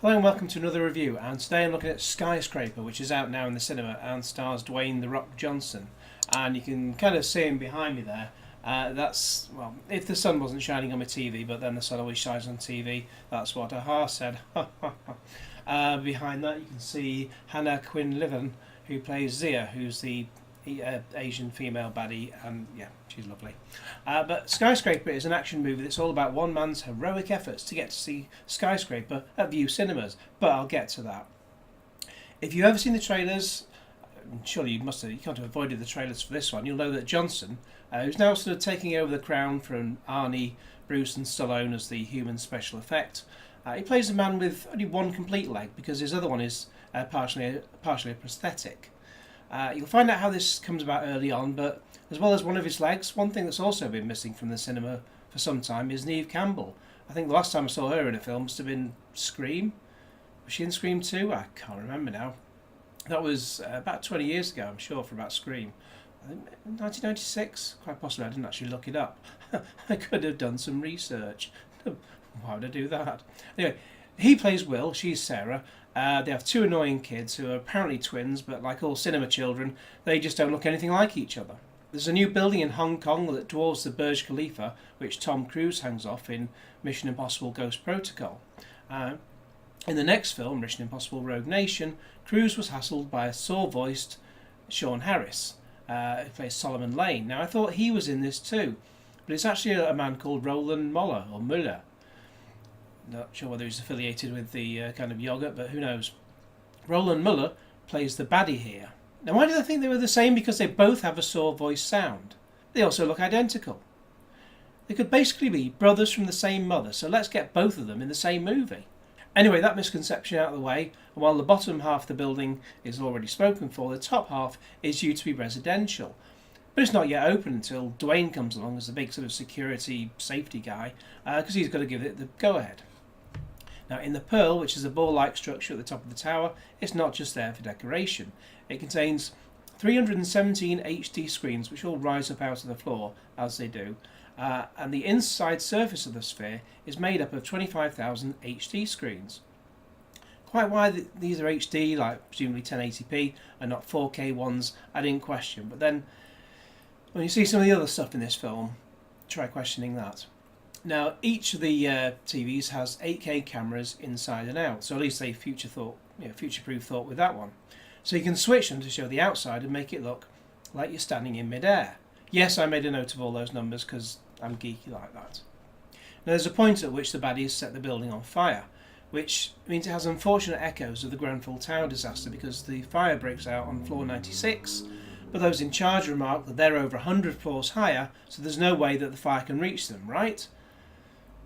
Hello and welcome to another review, and today I'm looking at Skyscraper, which is out now in the cinema and stars Dwayne "The Rock" Johnson, and you can kind of see him behind me there. That's, well, if the sun wasn't shining on my TV, but then the sun always shines on TV, that's what Aha said. Behind that you can see Hannah Quinlivan, who plays Zia, who's the Asian female baddie, and yeah, she's lovely. But Skyscraper is an action movie that's all about one man's heroic efforts to get to see Skyscraper at Vue Cinemas, but I'll get to that. If you've ever seen the trailers, surely you can't have avoided the trailers for this one, you'll know that Johnson, who's now sort of taking over the crown from Arnie, Bruce and Stallone as the human special effect, he plays a man with only one complete leg because his other one is partially a prosthetic. You'll find out how this comes about early on, but as well as one of his legs, one thing that's also been missing from the cinema for some time is Neve Campbell. I think the last time I saw her in a film must have been Scream. Was she in Scream 2? I can't remember now. That was about 20 years ago, I'm sure, for about Scream. I think 1996? Quite possibly, I didn't actually look it up. I could have done some research. Why would I do that? Anyway, he plays Will, she's Sarah. They have two annoying kids who are apparently twins, but like all cinema children, they just don't look anything like each other. There's a new building in Hong Kong that dwarfs the Burj Khalifa, which Tom Cruise hangs off in Mission Impossible Ghost Protocol. In the next film, Mission Impossible Rogue Nation, Cruise was hassled by a sore-voiced Sean Harris, who plays Solomon Lane. Now, I thought he was in this too, but it's actually a man called Roland Møller, or Møller. Not sure whether he's affiliated with the kind of yogurt, but who knows. Roland Møller plays the baddie here. Now, why did I think they were the same? Because they both have a sore voice sound. They also look identical. They could basically be brothers from the same mother, so let's get both of them in the same movie. Anyway, that misconception out of the way, and while the bottom half of the building is already spoken for, the top half is due to be residential. But it's not yet open until Dwayne comes along as the big sort of security safety guy, because he's got to give it the go-ahead. Now, in the Pearl, which is a ball-like structure at the top of the tower, it's not just there for decoration. It contains 317 HD screens, which all rise up out of the floor, as they do, and the inside surface of the sphere is made up of 25,000 HD screens. Quite why these are HD, like presumably 1080p, and not 4K ones, I didn't question. But then, when you see some of the other stuff in this film, try questioning that. Now, each of the TVs has 8K cameras inside and out, so at least they future-proof thought with that one. So you can switch them to show the outside and make it look like you're standing in mid-air. Yes, I made a note of all those numbers because I'm geeky like that. Now, there's a point at which the baddies set the building on fire, which means it has unfortunate echoes of the Grenfell Tower disaster because the fire breaks out on floor 96, but those in charge remark that they're over 100 floors higher, so there's no way that the fire can reach them, right?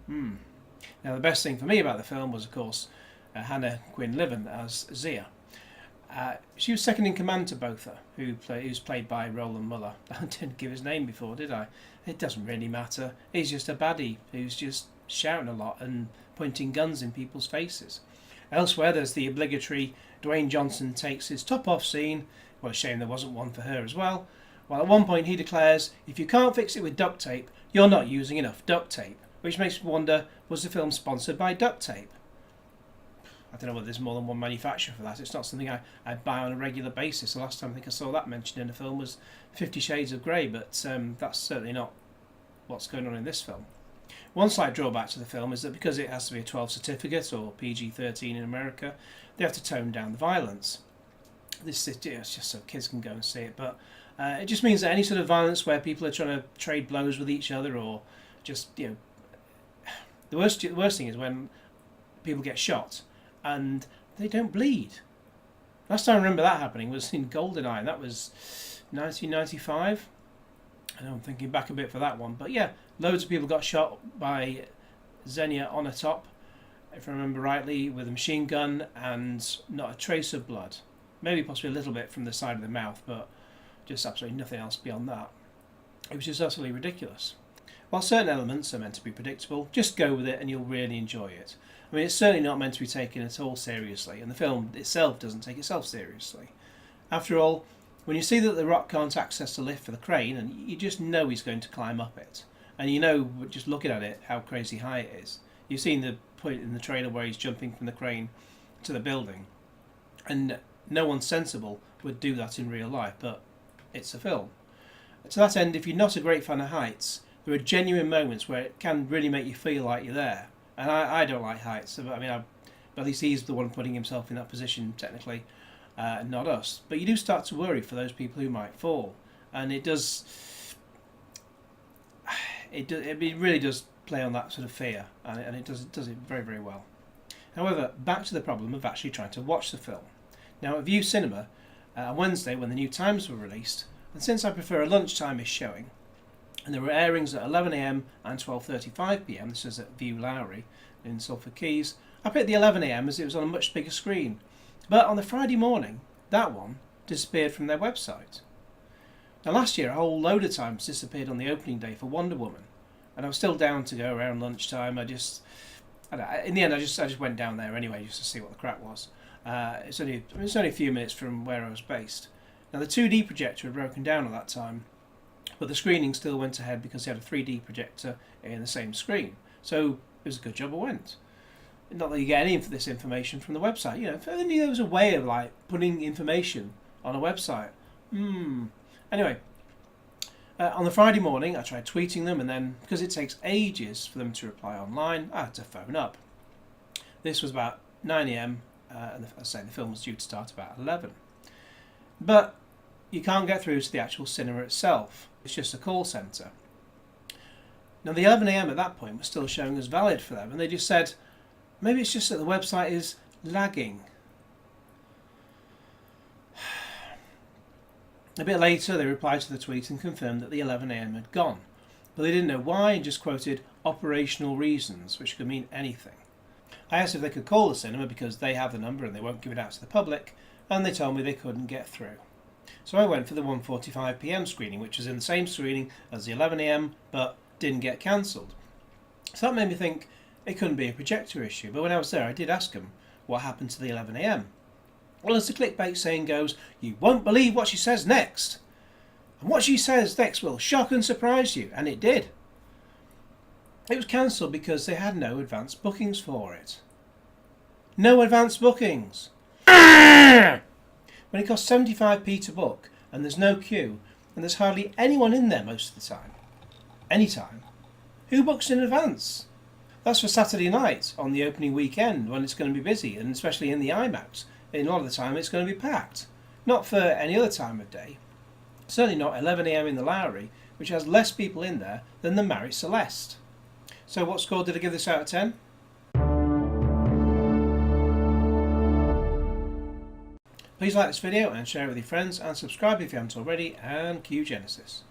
Now, the best thing for me about the film was, of course, Hannah Quinlivan as Zia. She was second in command to Botha, who's played by Roland Møller. I didn't give his name before, did I? It doesn't really matter. He's just a baddie who's just shouting a lot and pointing guns in people's faces. Elsewhere, there's the obligatory Dwayne Johnson takes his top off scene. Well, a shame there wasn't one for her as well. While at one point he declares, if you can't fix it with duct tape, you're not using enough duct tape. Which makes me wonder, was the film sponsored by duct tape? I don't know whether there's more than one manufacturer for that. It's not something I buy on a regular basis. The last time I think I saw that mentioned in a film was 50 Shades of Grey, but that's certainly not what's going on in this film. One slight drawback to the film is that because it has to be a 12 certificate, or PG-13 in America, they have to tone down the violence. It's just so kids can go and see it, but it just means that any sort of violence where people are trying to trade blows with each other, or just, the worst thing is when people get shot and they don't bleed. Last time I remember that happening was in GoldenEye, and that was 1995. I know I'm thinking back a bit for that one, but yeah, loads of people got shot by Xenia on a top, if I remember rightly, with a machine gun, and not a trace of blood. Maybe possibly a little bit from the side of the mouth, but just absolutely nothing else beyond that. It was just utterly ridiculous. While certain elements are meant to be predictable, just go with it and you'll really enjoy it. I mean, it's certainly not meant to be taken at all seriously, and the film itself doesn't take itself seriously. After all, when you see that the Rock can't access the lift for the crane, and you just know he's going to climb up it, and you know, just looking at it, how crazy high it is, You've seen the point in the trailer where he's jumping from the crane to the building, and no one sensible would do that in real life, but it's a film. To that end, if you're not a great fan of heights, there are genuine moments where it can really make you feel like you're there. And I don't like heights. I mean, at least he's the one putting himself in that position, technically, not us. But you do start to worry for those people who might fall, and it does. It really does play on that sort of fear, and it does it very, very well. However, back to the problem of actually trying to watch the film. Now, at Vue Cinema, on Wednesday when the new times were released, and since I prefer a lunchtime-ish showing, and there were airings at 11 AM and 12:35 PM, this is at Vue Lowry in Salford Keys, I picked the 11 AM as it was on a much bigger screen. But on the Friday morning, that one disappeared from their website. Now last year, a whole load of times disappeared on the opening day for Wonder Woman, and I was still down to go around lunchtime. In the end, I just went down there anyway just to see what the crack was. It's only a few minutes from where I was based. Now the 2D projector had broken down at that time, but the screening still went ahead because they had a 3D projector in the same screen. So it was a good job I went. Not that you get any of this information from the website. You know, if only there was a way of like putting information on a website. Anyway, on the Friday morning, I tried tweeting them, and then because it takes ages for them to reply online, I had to phone up. This was about 9 AM, and as I say, the film was due to start about 11. But you can't get through to the actual cinema itself. It's just a call centre. Now the 11 AM at that point was still showing as valid for them, and they just said, maybe it's just that the website is lagging. A bit later they replied to the tweet and confirmed that the 11 AM had gone, but they didn't know why and just quoted operational reasons, which could mean anything. I asked if they could call the cinema because they have the number and they won't give it out to the public, and they told me they couldn't get through. So I went for the 1:45 PM screening, which was in the same screening as the 11 AM but didn't get cancelled. So that made me think it couldn't be a projector issue, but when I was there I did ask them what happened to the 11 AM. Well, as the clickbait saying goes, you won't believe what she says next. And what she says next will shock and surprise you, and it did. It was cancelled because they had no advance bookings for it. No advance bookings! When it costs 75p to book, and there's no queue, and there's hardly anyone in there most of the time. Anytime. Who books in advance? That's for Saturday night, on the opening weekend, when it's going to be busy, and especially in the IMAX. In a lot of the time it's going to be packed. Not for any other time of day. Certainly not 11 AM in the Lowry, which has less people in there than the Marie Celeste. So what score did I give this out of 10? Please like this video and share it with your friends, and subscribe if you haven't already, and cue Genesis.